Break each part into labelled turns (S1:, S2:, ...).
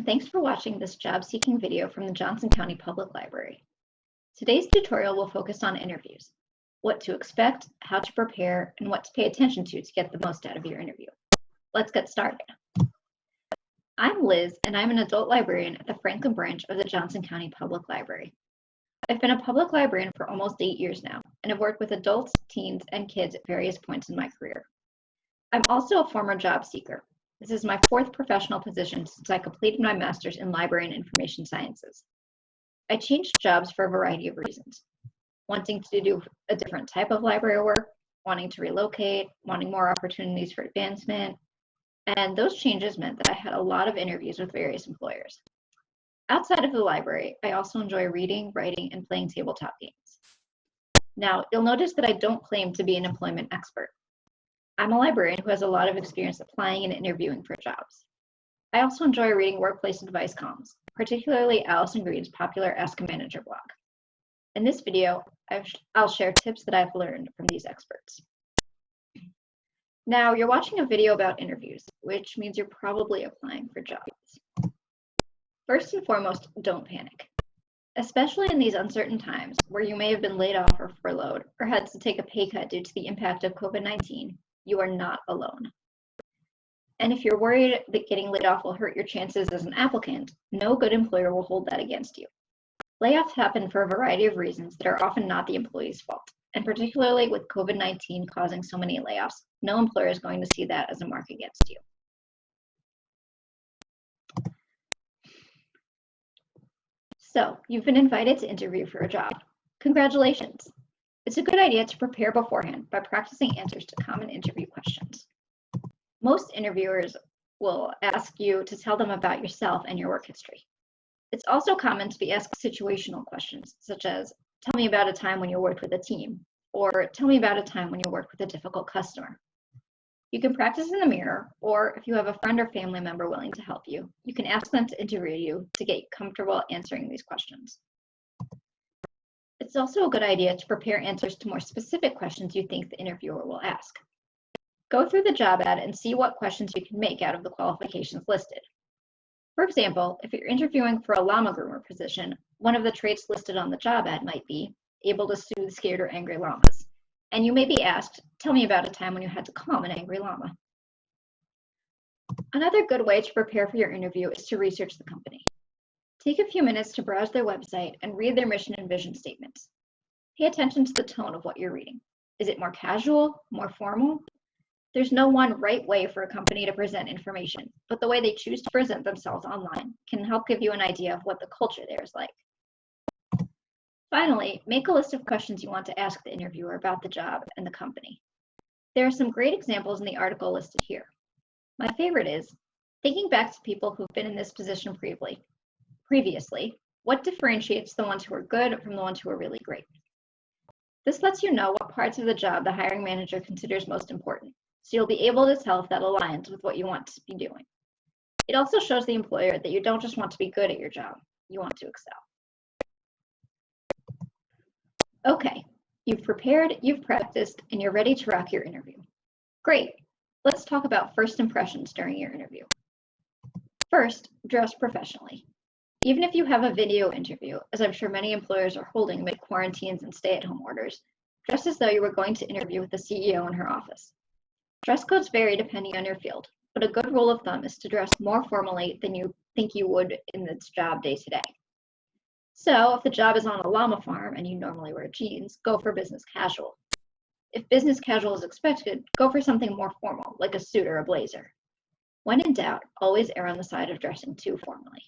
S1: thanks for watching this job-seeking video from the Johnson County Public Library. Today's tutorial will focus on interviews, what to expect, how to prepare, and what to pay attention to get the most out of your interview. Let's get started. I'm Liz, and I'm an adult librarian at the Franklin branch of the Johnson County Public Library. I've been a public librarian for almost 8 years now, and have worked with adults, teens, and kids at various points in my career. I'm also a former job seeker. This is my 4th professional position since I completed my master's in library and information sciences. I changed jobs for a variety of reasons. Wanting to do a different type of library work, wanting to relocate, wanting more opportunities for advancement, and those changes meant that I had a lot of interviews with various employers. Outside of the library, I also enjoy reading, writing, and playing tabletop games. Now, you'll notice that I don't claim to be an employment expert. I'm a librarian who has a lot of experience applying and interviewing for jobs. I also enjoy reading workplace advice columns, particularly Allison Green's popular Ask a Manager blog. In this video, I'll share tips that I've learned from these experts. Now, you're watching a video about interviews, which means you're probably applying for jobs. First and foremost, don't panic. Especially in these uncertain times where you may have been laid off or furloughed or had to take a pay cut due to the impact of COVID-19, you are not alone. And if you're worried that getting laid off will hurt your chances as an applicant, no good employer will hold that against you. Layoffs happen for a variety of reasons that are often not the employee's fault. And particularly with COVID-19 causing so many layoffs, no employer is going to see that as a mark against you. So, you've been invited to interview for a job. Congratulations! It's a good idea to prepare beforehand by practicing answers to common interview questions. Most interviewers will ask you to tell them about yourself and your work history. It's also common to be asked situational questions, such as, tell me about a time when you worked with a team, or tell me about a time when you worked with a difficult customer. You can practice in the mirror, or if you have a friend or family member willing to help you, you can ask them to interview you to get comfortable answering these questions. It's also a good idea to prepare answers to more specific questions you think the interviewer will ask. Go through the job ad and see what questions you can make out of the qualifications listed. For example, if you're interviewing for a llama groomer position, one of the traits listed on the job ad might be able to soothe scared or angry llamas. And you may be asked, tell me about a time when you had to calm an angry llama. Another good way to prepare for your interview is to research the company. Take a few minutes to browse their website and read their mission and vision statements. Pay attention to the tone of what you're reading. Is it more casual, more formal? There's no one right way for a company to present information, but the way they choose to present themselves online can help give you an idea of what the culture there is like. Finally, make a list of questions you want to ask the interviewer about the job and the company. There are some great examples in the article listed here. My favorite is, thinking back to people who've been in this position previously, what differentiates the ones who are good from the ones who are really great? This lets you know what parts of the job the hiring manager considers most important, so you'll be able to tell if that aligns with what you want to be doing. It also shows the employer that you don't just want to be good at your job, you want to excel. Okay, you've prepared, you've practiced, and you're ready to rock your interview. Great, let's talk about first impressions during your interview. First, dress professionally. Even if you have a video interview, as I'm sure many employers are holding amid quarantines and stay-at-home orders, dress as though you were going to interview with the CEO in her office. Dress codes vary depending on your field, but a good rule of thumb is to dress more formally than you think you would in this job day to day. So if the job is on a llama farm and you normally wear jeans, go for business casual. If business casual is expected, go for something more formal, like a suit or a blazer. When in doubt, always err on the side of dressing too formally.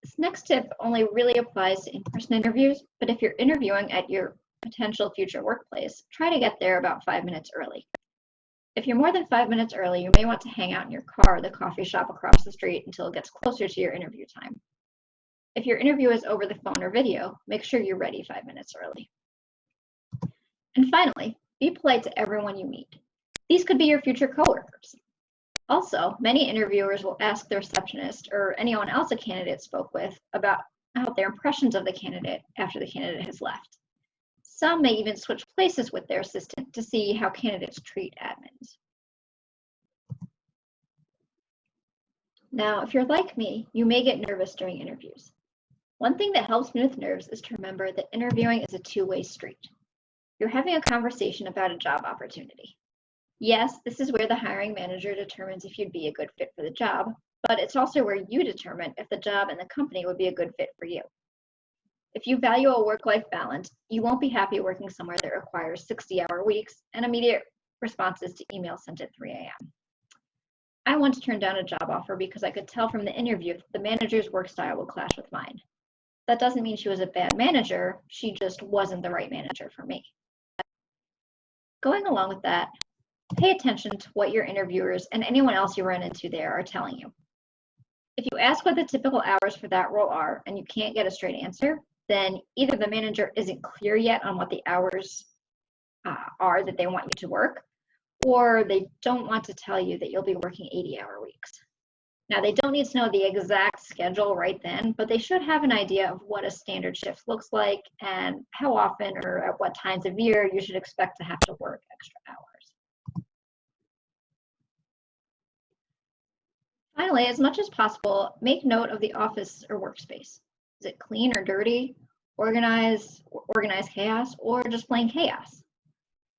S1: This next tip only really applies to in-person interviews, but if you're interviewing at your potential future workplace, try to get there about 5 minutes early. If you're more than 5 minutes early, you may want to hang out in your car or the coffee shop across the street until it gets closer to your interview time. If your interview is over the phone or video, make sure you're ready 5 minutes early. And finally, be polite to everyone you meet. These could be your future coworkers. Also, many interviewers will ask the receptionist or anyone else a candidate spoke with about their impressions of the candidate after the candidate has left. Some may even switch places with their assistant to see how candidates treat admins. Now, if you're like me, you may get nervous during interviews. One thing that helps me with nerves is to remember that interviewing is a two-way street. You're having a conversation about a job opportunity. Yes, this is where the hiring manager determines if you'd be a good fit for the job, but it's also where you determine if the job and the company would be a good fit for you. If you value a work-life balance, you won't be happy working somewhere that requires 60-hour weeks and immediate responses to emails sent at 3 a.m. I once turned down a job offer because I could tell from the interview that the manager's work style would clash with mine. That doesn't mean she was a bad manager, she just wasn't the right manager for me. Going along with that, pay attention to what your interviewers and anyone else you run into there are telling you. If you ask what the typical hours for that role are and you can't get a straight answer, then either the manager isn't clear yet on what the hours are that they want you to work, or they don't want to tell you that you'll be working 80-hour weeks. Now, they don't need to know the exact schedule right then, but they should have an idea of what a standard shift looks like and how often or at what times of year you should expect to have to work extra hours. Finally, as much as possible, make note of the office or workspace. Is it clean or dirty, organized chaos, or just plain chaos?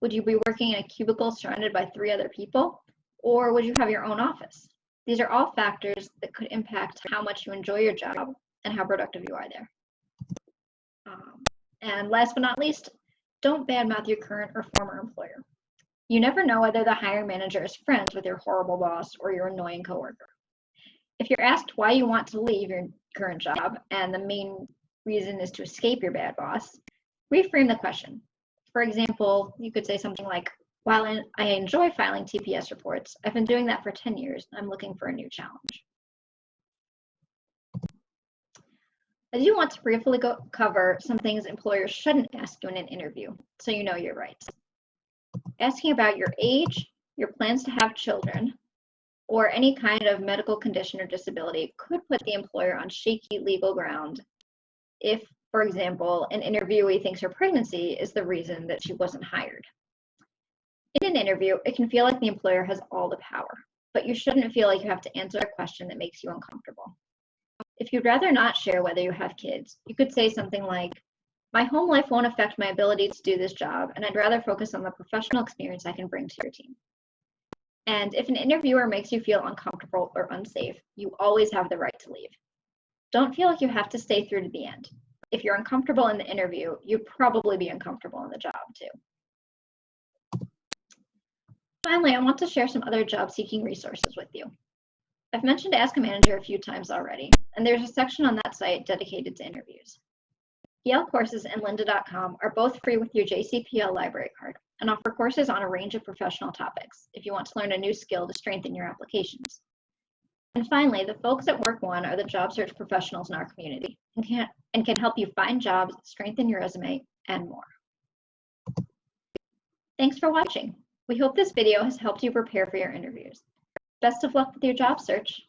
S1: Would you be working in a cubicle surrounded by 3 other people, or would you have your own office? These are all factors that could impact how much you enjoy your job and how productive you are there. And last but not least, don't badmouth your current or former employer. You never know whether the hiring manager is friends with your horrible boss or your annoying coworker. If you're asked why you want to leave your current job and the main reason is to escape your bad boss, reframe the question. For example, you could say something like, while I enjoy filing TPS reports, I've been doing that for 10 years and I'm looking for a new challenge. I do want to briefly cover some things employers shouldn't ask you in an interview, so you know your rights. Asking about your age, your plans to have children, or any kind of medical condition or disability could put the employer on shaky legal ground if, for example, an interviewee thinks her pregnancy is the reason that she wasn't hired. In an interview, it can feel like the employer has all the power, but you shouldn't feel like you have to answer a question that makes you uncomfortable. If you'd rather not share whether you have kids, you could say something like, my home life won't affect my ability to do this job, and I'd rather focus on the professional experience I can bring to your team. And if an interviewer makes you feel uncomfortable or unsafe, you always have the right to leave. Don't feel like you have to stay through to the end. If you're uncomfortable in the interview, you'd probably be uncomfortable in the job too. Finally, I want to share some other job-seeking resources with you. I've mentioned Ask a Manager a few times already, and there's a section on that site dedicated to interviews. Yale Courses and lynda.com are both free with your JCPL library card and offer courses on a range of professional topics if you want to learn a new skill to strengthen your applications. And finally, the folks at Work One are the job search professionals in our community and can help you find jobs, strengthen your resume, and more. Thanks for watching. We hope this video has helped you prepare for your interviews. Best of luck with your job search.